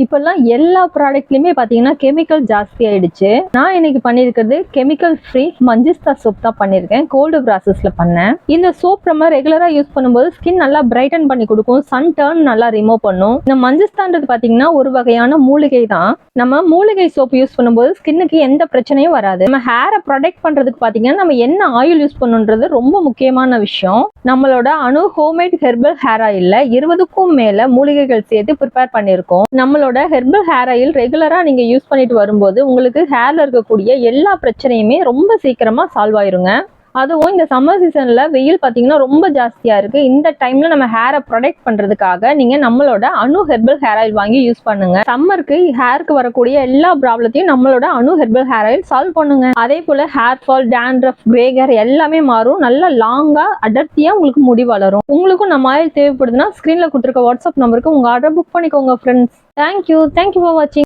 இப்பெல்லாம் எல்லா ப்ராடக்ட்லயுமே பாத்தீங்கன்னா கெமிக்கல் ஜாஸ்தி ஆயிடுச்சு. நான் இன்னைக்கு பண்ணிருக்கிறது கெமிக்கல் ஃப்ரீ மஞ்சிஸ்தா சோப் தான் பண்ணிருக்கேன். கோல்டு ப்ராசஸ்ல பண்ணேன். இந்த சோப் நம்ம ரெகுலரா யூஸ் பண்ணும்போது ஸ்கின் நல்லா பிரைட்டன் பண்ணி கொடுக்கும், சன் டர்ன் நல்லா ரிமூவ் பண்ணும். இந்த மஞ்சிஸ்தான்றது பாத்தீங்கன்னா ஒரு வகையான மூலிகை தான். நம்ம மூலிகை சோப் யூஸ் பண்ணும்போது ஸ்கின்னுக்கு எந்த பிரச்சனையும் வராது. நம்ம ஹேரை ப்ரொடெக்ட் பண்றதுக்கு பாத்தீங்கன்னா நம்ம என்ன ஆயில் யூஸ் பண்ணுன்றது ரொம்ப முக்கியமான விஷயம். நம்மளோட அணு ஹோம்மேட் ஹெர்பல் ஹேர் ஆயில்ல 20க்கும் மேல மூலிகைகள் சேர்த்து ப்ரிப்பேர் பண்ணிருக்கோம். நம்மளோட ஹெர்பல் ஹேர் ஆயில் ரெகுலரா நீங்க யூஸ் பண்ணிட்டு வரும்போது உங்களுக்கு ஹேர்ல இருக்கக்கூடிய எல்லா பிரச்சனையுமே ரொம்ப சீக்கிரமா சால்வ் ஆயிருங்க. அதுவும் இந்த சம்மர் சீசன்ல வெயில் பாத்தீங்கன்னா ரொம்ப ஜாஸ்தியா இருக்கு. இந்த டைம்ல நம்ம ஹேரை ப்ரொடெக்ட் பண்றதுக்காக நீங்க நம்மளோட அணு ஹெர்பல் ஹேர் ஆயில் வாங்கி யூஸ் பண்ணுங்க. சம்மருக்கு ஹேருக்கு வரக்கூடிய எல்லா ப்ராப்ளத்தையும் நம்மளோட அணு ஹெர்பல் ஹேர் ஆயில் சால்வ் பண்ணுங்க. அதே போல hair fall, dandruff, grey hair எல்லாமே மாறும். நல்லா லாங்கா அடர்த்தியா உங்களுக்கு முடி வளரும். உங்களுக்கும் நம்ம ஆயில் தேவைப்படுதுன்னா ஸ்கிரீன்ல கொடுத்துருக்க வாட்ஸ்அப் நம்பருக்கு உங்க ஆர்டர் புக் பண்ணிக்கோங்க ஃப்ரெண்ட்ஸ். தேங்க்யூ ஃபார் வாட்சிங்.